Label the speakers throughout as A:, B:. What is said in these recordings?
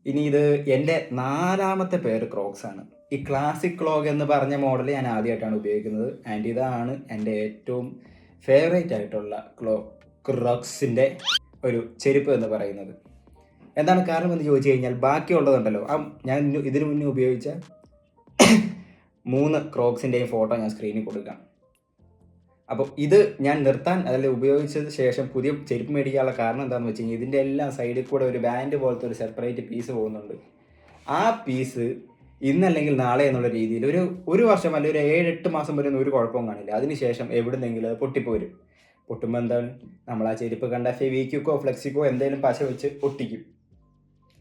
A: ഇനി ഇത് എൻ്റെ 4ാമത്തെ പെയർ ക്രോക്സ് ആണ്. ഈ ക്ലാസിക് ക്ലോഗ് എന്ന് പറഞ്ഞ മോഡൽ ഞാൻ ആദ്യമായിട്ടാണ് ഉപയോഗിക്കുന്നത്. ആൻഡ് ഇതാണ് എൻ്റെ ഏറ്റവും ഫേവറേറ്റ് ആയിട്ടുള്ള ക്രോക്സിൻ്റെ ഒരു ചെരുപ്പ് എന്ന് പറയുന്നത്. എന്താണ് കാരണം എന്ന് ചോദിച്ചു കഴിഞ്ഞാൽ, ബാക്കിയുള്ളതുണ്ടല്ലോ, ഞാൻ ഇതിനു മുന്നേ ഉപയോഗിച്ച 3 ക്രോക്സിൻ്റെയും ഫോട്ടോ ഞാൻ സ്ക്രീനിൽ കൊടുക്കാം. അപ്പോൾ ഇത് ഞാൻ നിർത്താൻ ഉപയോഗിച്ചത് ശേഷം പുതിയ ചെരുപ്പ് മേടിക്കാനുള്ള കാരണം എന്താണെന്ന് വെച്ച് കഴിഞ്ഞാൽ, ഇതിൻ്റെ എല്ലാം സൈഡിൽ കൂടെ ഒരു ബാൻഡ് പോലത്തെ ഒരു സെപ്പറേറ്റ് പീസ് പോകുന്നുണ്ട്. ആ പീസ് ഇന്നല്ലെങ്കിൽ നാളെ എന്നുള്ള രീതിയിൽ ഒരു വർഷം അല്ലെങ്കിൽ ഒരു 7-8 മാസം വരെ ഒരു കുഴപ്പവും കാണില്ല. അതിനുശേഷം എവിടുന്നെങ്കിലും അത് പൊട്ടിപ്പോരും. പൊട്ടുമ്പോൾ എന്താണ്, നമ്മൾ ആ ചെരുപ്പ് കണ്ട ഫെവിക്വിക്കോ ഫ്ലെക്സിക്കോ എന്തെങ്കിലും പശ വെച്ച് ഒട്ടിക്കും.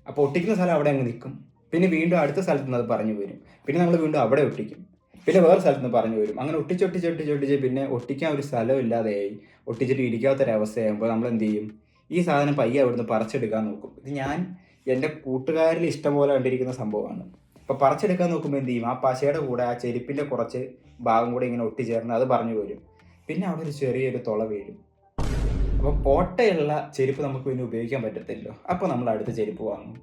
A: അപ്പോൾ ഒട്ടിക്കുന്ന സ്ഥലം അവിടെ അങ്ങ് നിൽക്കും. പിന്നെ വീണ്ടും അടുത്ത സ്ഥലത്ത് നിന്ന് അത് പറഞ്ഞു വരും. പിന്നെ നമ്മൾ വീണ്ടും അവിടെ ഒട്ടിക്കും. പിന്നെ വേറെ സ്ഥലത്ത് നിന്ന് പറഞ്ഞു വരും. അങ്ങനെ ഒട്ടിച്ചൊട്ടിച്ച് പിന്നെ ഒട്ടിക്കാൻ ഒരു സ്ഥലം ഇല്ലാതെയായി, ഒട്ടിച്ചിട്ട് ഇരിക്കാത്തൊരവസ്ഥയാകുമ്പോൾ നമ്മൾ എന്ത് ചെയ്യും, ഈ സാധനം പയ്യെ അവിടുന്ന് പറിച്ചെടുക്കാൻ നോക്കും. ഇത് ഞാൻ എൻ്റെ കൂട്ടുകാരിൽ ഇഷ്ടം പോലെ കണ്ടിരിക്കുന്ന സംഭവമാണ്. അപ്പോൾ പറിച്ചെടുക്കാൻ നോക്കുമ്പോൾ എന്ത് ചെയ്യും, ആ പശയുടെ കൂടെ ആ ചെരുപ്പിൻ്റെ കുറച്ച് ഭാഗം കൂടെ ഇങ്ങനെ ഒട്ടിച്ചേർന്ന് അത് പറഞ്ഞു വരും. പിന്നെ അവിടെ ഒരു ചെറിയൊരു തുള വീഴും. അപ്പോൾ പോട്ടയുള്ള ചെരുപ്പ് നമുക്ക് പിന്നെ ഉപയോഗിക്കാൻ പറ്റത്തില്ലല്ലോ. അപ്പോൾ നമ്മൾ അടുത്ത ചെരുപ്പ് വാങ്ങും.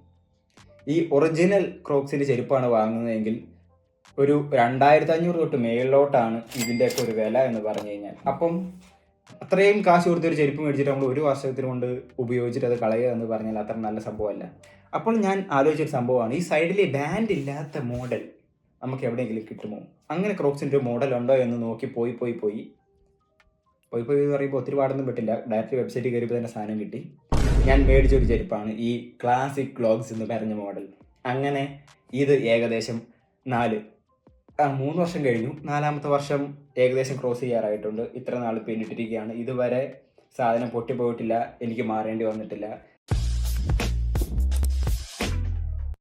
A: ഈ ഒറിജിനൽ ക്രോക്സിൻ്റെ ചെരുപ്പാണ് വാങ്ങുന്നതെങ്കിൽ ഒരു 2500 തൊട്ട് മേളിലോട്ടാണ് ഇതിൻ്റെയൊക്കെ ഒരു വില എന്ന് പറഞ്ഞു കഴിഞ്ഞാൽ. അപ്പം അത്രയും കാശ് കൊടുത്തൊരു ചെരുപ്പ് മേടിച്ചിട്ട് നമ്മൾ ഒരു വർഷത്തിന് കൊണ്ട് ഉപയോഗിച്ചിട്ട് അത് കളയുക എന്ന് പറഞ്ഞാൽ അത്ര നല്ല സംഭവമല്ല. അപ്പോൾ ഞാൻ ആലോചിച്ചൊരു സംഭവമാണ്, ഈ സൈഡിൽ ബാൻഡ് ഇല്ലാത്ത മോഡൽ നമുക്ക് എവിടെയെങ്കിലും കിട്ടുമോ? അങ്ങനെ ക്രോക്സിൻ്റെ ഒരു മോഡൽ ഉണ്ടോ എന്ന് നോക്കി പോയി എന്ന് പറയുമ്പോൾ ഒത്തിരി പാടൊന്നും പെട്ടില്ല. ഡയറക്റ്റ് വെബ്സൈറ്റിൽ കയറിയപ്പോൾ തന്നെ സാധനം കിട്ടി. ഞാൻ മേടിച്ചൊരു ചെരുപ്പാണ് ഈ ക്ലാസിക് ക്ലോഗ്സ് എന്ന് പറഞ്ഞ മോഡൽ. അങ്ങനെ ഇത് ഏകദേശം 3 വർഷം കഴിഞ്ഞു. 4ാമത്തെ വർഷം ഏകദേശം ക്രോസ് ചെയ്യാറായിട്ടുണ്ട്. ഇത്ര നാൾ പിന്നിട്ടിരിക്കുകയാണ്. ഇതുവരെ സാധനം പൊട്ടിപ്പോയിട്ടില്ല, എനിക്ക് മാറേണ്ടി വന്നിട്ടില്ല.